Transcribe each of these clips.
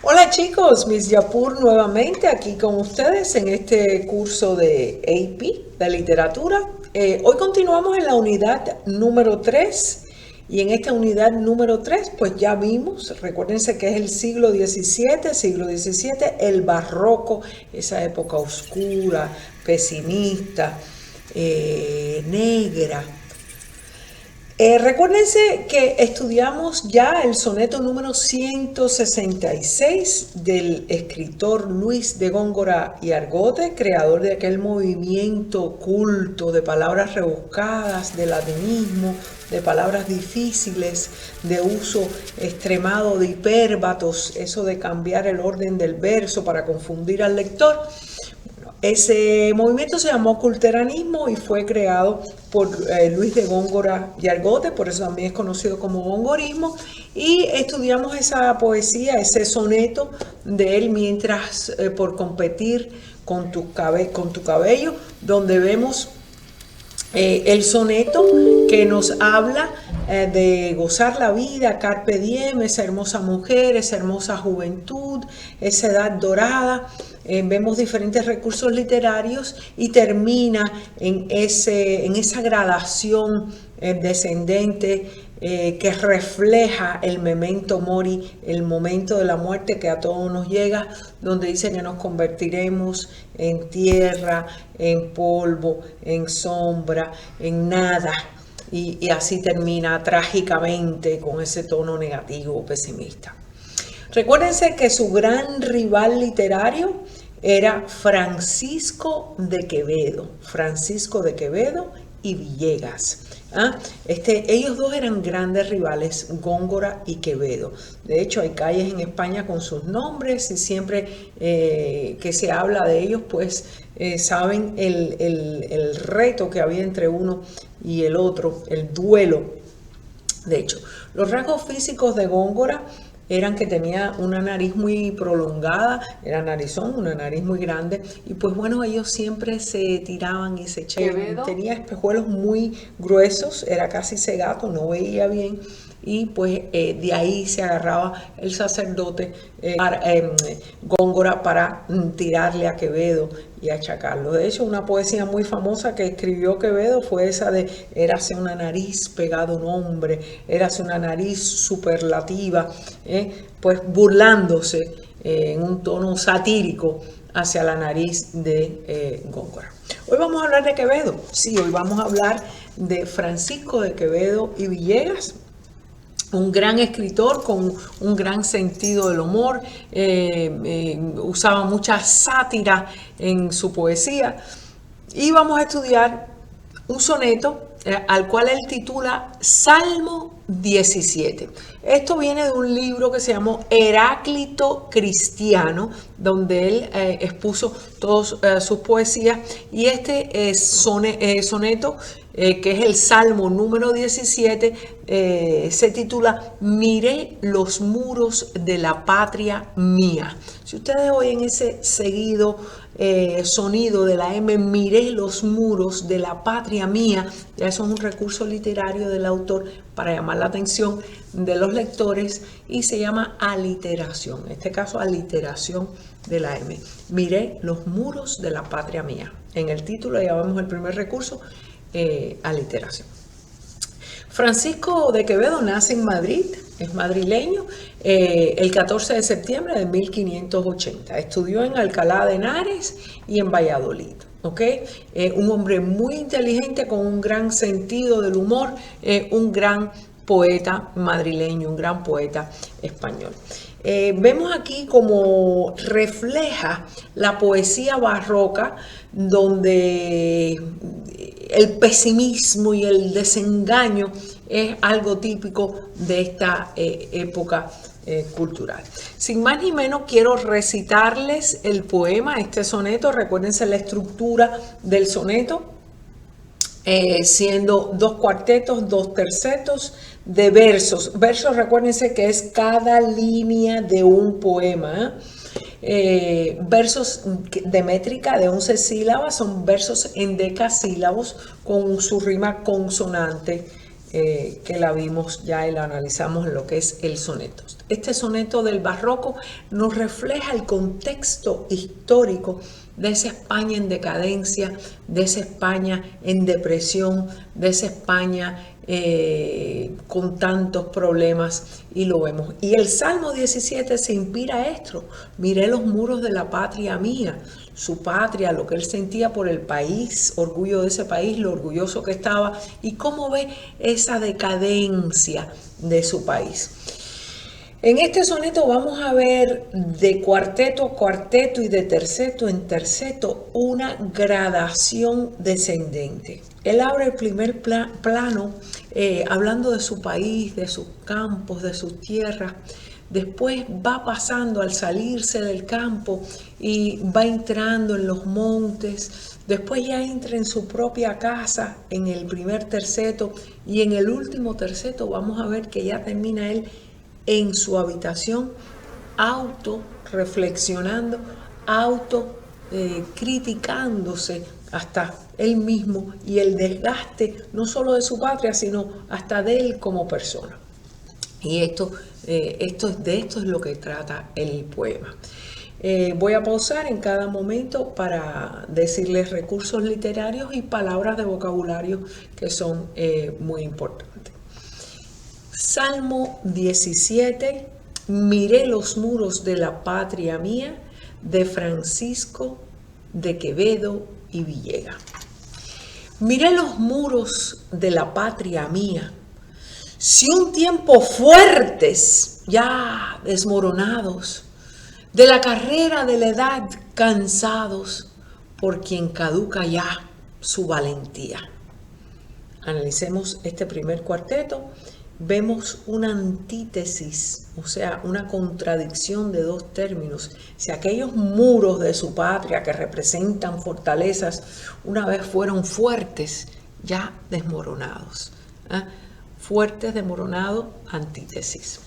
Hola chicos, Miss Yapur nuevamente aquí con ustedes en este curso de AP de literatura. Hoy continuamos en la unidad número 3 y en esta unidad número 3 pues ya vimos, recuérdense que es el siglo XVII, el barroco, esa época oscura, pesimista, negra. Recuérdense que estudiamos ya el soneto número 166 del escritor Luis de Góngora y Argote, creador de aquel movimiento culto de palabras rebuscadas, de latinismo, de palabras difíciles, de uso extremado de hipérbatos, eso de cambiar el orden del verso para confundir al lector. Ese movimiento se llamó culteranismo y fue creado por Luis de Góngora y Argote, por eso también es conocido como gongorismo, y estudiamos esa poesía, ese soneto de él mientras por competir con tu cabello, donde vemos el soneto que nos habla de gozar la vida, carpe diem, esa hermosa mujer, esa hermosa juventud, esa edad dorada. Vemos diferentes recursos literarios y termina en esa gradación descendente que refleja el memento mori, el momento de la muerte que a todos nos llega, donde dice que nos convertiremos en tierra, en polvo, en sombra, en nada. Y así termina trágicamente con ese tono negativo, pesimista. Recuérdense que su gran rival literario era Francisco de Quevedo y Villegas. Ellos dos eran grandes rivales, Góngora y Quevedo. De hecho, hay calles en España con sus nombres y siempre que se habla de ellos, pues saben el reto que había entre uno y el otro, el duelo. De hecho, los rasgos físicos de Góngora eran que tenía una nariz muy prolongada, era narizón, una nariz muy grande, y pues bueno, ellos siempre se tiraban y se echaban. Tenía espejuelos muy gruesos, era casi cegato, no veía bien, y pues de ahí se agarraba el sacerdote Góngora para tirarle a Quevedo y achacarlo. De hecho, una poesía muy famosa que escribió Quevedo fue esa de érase una nariz pegado a un hombre, érase una nariz superlativa, pues burlándose en un tono satírico hacia la nariz de Góngora. Hoy vamos a hablar de Quevedo, sí, hoy vamos a hablar de Francisco de Quevedo y Villegas, un gran escritor con un gran sentido del humor, usaba mucha sátira en su poesía, y vamos a estudiar un soneto al cual él titula Salmo 17. Esto viene de un libro que se llamó Heráclito Cristiano, donde él expuso todas sus poesías, y este soneto, que es el Salmo número 17, se titula Miré los muros de la patria mía. Si ustedes oyen ese seguido sonido de la M, miré los muros de la patria mía, ya eso es un recurso literario del autor para llamar la atención de los lectores, y se llama aliteración, en este caso aliteración de la M. Miré los muros de la patria mía. En el título ya vemos el primer recurso, aliteración. Francisco de Quevedo nace en Madrid, es madrileño, el 14 de septiembre de 1580. Estudió en Alcalá de Henares y en Valladolid. Un hombre muy inteligente, con un gran sentido del humor, un gran poeta madrileño, un gran poeta español. Vemos aquí como refleja la poesía barroca, donde el pesimismo y el desengaño es algo típico de esta época cultural. Sin más ni menos, quiero recitarles el poema, este soneto. Recuérdense la estructura del soneto, siendo dos cuartetos, dos tercetos de versos. Versos, recuérdense que es cada línea de un poema. Versos de métrica de 11 sílabas, son versos en decasílabos con su rima consonante que la vimos ya y la analizamos en lo que es el soneto. Este soneto del barroco nos refleja el contexto histórico de esa España en decadencia, de esa España en depresión, de esa España con tantos problemas, y lo vemos. Y el Salmo 17 se inspira a esto. Miré los muros de la patria mía, su patria, lo que él sentía por el país, orgullo de ese país, lo orgulloso que estaba, y cómo ve esa decadencia de su país. En este soneto vamos a ver de cuarteto a cuarteto y de terceto en terceto una gradación descendente. Él abre el primer plano hablando de su país, de sus campos, de sus tierras. Después va pasando al salirse del campo y va entrando en los montes. Después ya entra en su propia casa en el primer terceto, y en el último terceto vamos a ver que ya termina él en su habitación, auto reflexionando, auto criticándose hasta él mismo y el desgaste no solo de su patria, sino hasta de él como persona. Y de esto es lo que trata el poema. Voy a pausar en cada momento para decirles recursos literarios y palabras de vocabulario que son muy importantes. Salmo 17, miré los muros de la patria mía, de Francisco de Quevedo y Villegas. Miré los muros de la patria mía, si un tiempo fuertes, ya desmoronados, de la carrera de la edad cansados, por quien caduca ya su valentía. Analicemos este primer cuarteto. Vemos una antítesis, o sea, una contradicción de dos términos. Si aquellos muros de su patria que representan fortalezas, una vez fueron fuertes, ya desmoronados. Fuertes, desmoronados, antítesis.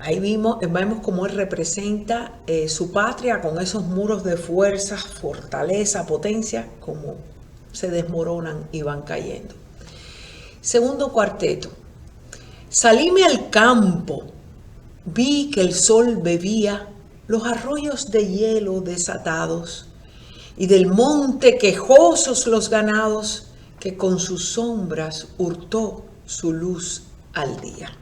Ahí vemos cómo él representa su patria con esos muros de fuerza, fortaleza, potencia, como se desmoronan y van cayendo. Segundo cuarteto. Salíme al campo, vi que el sol bebía los arroyos de hielo desatados, y del monte quejosos los ganados, que con sus sombras hurtó su luz al día.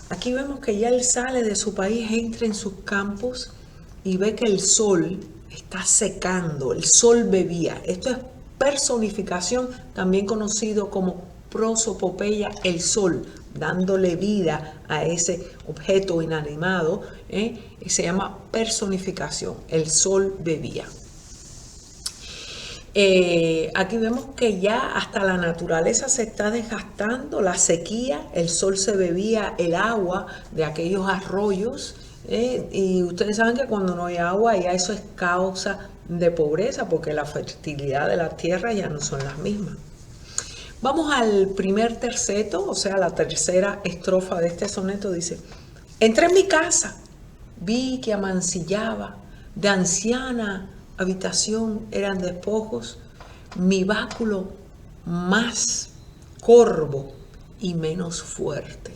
Aquí vemos que ya él sale de su país, entra en sus campos y ve que el sol está secando, el sol bebía. Esto es personificación, también conocido como prosopopeya, el sol, dándole vida a ese objeto inanimado, se llama personificación, el sol bebía. Aquí vemos que ya hasta la naturaleza se está desgastando, la sequía, el sol se bebía el agua de aquellos arroyos, y ustedes saben que cuando no hay agua ya eso es causa de pobreza, porque la fertilidad de la tierra ya no son las mismas. Vamos al primer terceto, o sea, la tercera estrofa de este soneto. Dice: entré en mi casa, vi que amancillaba, de anciana habitación eran despojos, mi báculo más corvo y menos fuerte.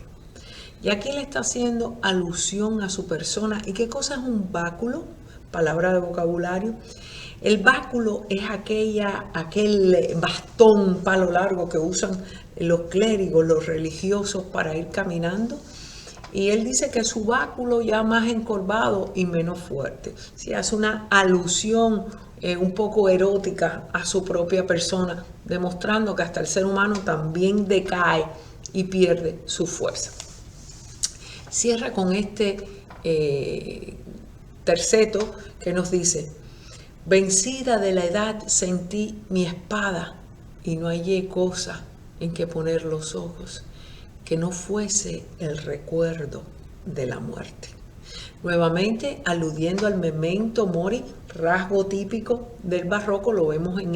Y aquí le está haciendo alusión a su persona. ¿Y qué cosa es un báculo? Palabra de vocabulario. El báculo es aquel bastón, palo largo que usan los clérigos, los religiosos para ir caminando. Y él dice que su báculo ya más encorvado y menos fuerte. Sí, hace una alusión un poco erótica a su propia persona, demostrando que hasta el ser humano también decae y pierde su fuerza. Cierra con este terceto que nos dice: vencida de la edad sentí mi espada y no hallé cosa en que poner los ojos que no fuese el recuerdo de la muerte. Nuevamente, aludiendo al memento mori, rasgo típico del barroco, lo vemos en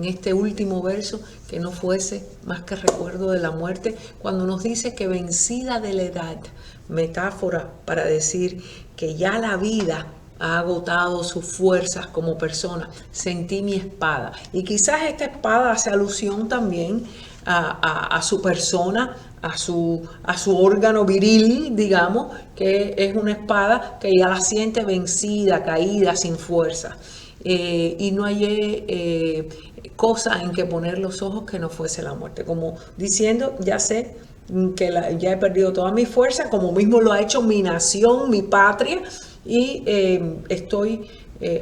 este último verso, que no fuese más que recuerdo de la muerte, cuando nos dice que vencida de la edad, metáfora para decir que ya la vida ha agotado sus fuerzas como persona, sentí mi espada. Y quizás esta espada hace alusión también a su persona, a su órgano viril, digamos, que es una espada que ya la siente vencida, caída, sin fuerza. Y no hay cosa en que poner los ojos que no fuese la muerte. Como diciendo, ya sé que ya he perdido toda mi fuerza, como mismo lo ha hecho mi nación, mi patria, y estoy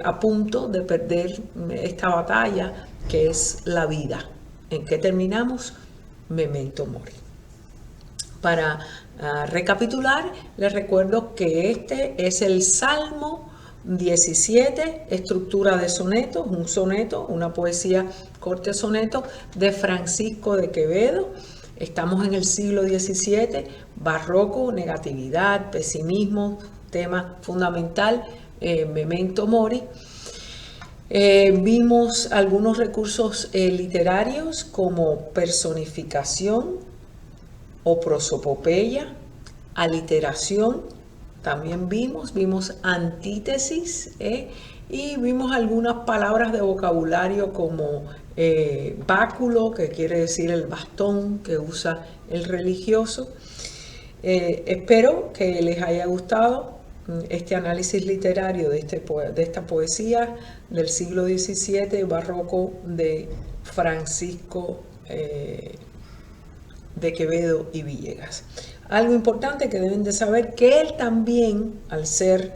a punto de perder esta batalla que es la vida. ¿En qué terminamos? Memento mori. Para recapitular, les recuerdo que este es el Salmo 17, estructura de sonetos, un soneto, una poesía corte soneto de Francisco de Quevedo. Estamos en el siglo XVII, barroco, negatividad, pesimismo, tema fundamental, memento mori. Vimos algunos recursos literarios como personificación o prosopopeya, aliteración, también vimos antítesis, y vimos algunas palabras de vocabulario como báculo, que quiere decir el bastón que usa el religioso. Espero que les haya gustado este análisis literario de esta poesía del siglo XVII barroco de Francisco de Quevedo y Villegas. Algo importante que deben de saber, que él también, al ser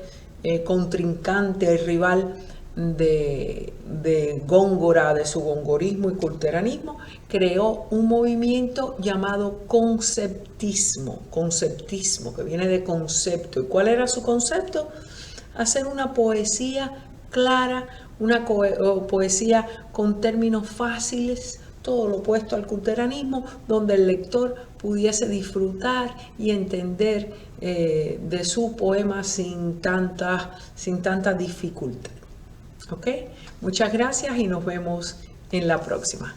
contrincante y rival de Góngora, de su gongorismo y culteranismo, creó un movimiento llamado conceptismo, que viene de concepto. ¿Y cuál era su concepto? Hacer una poesía clara, una poesía con términos fáciles, todo lo opuesto al culteranismo, donde el lector pudiese disfrutar y entender de su poema sin tanta dificultad. ¿Ok? Muchas gracias y nos vemos en la próxima.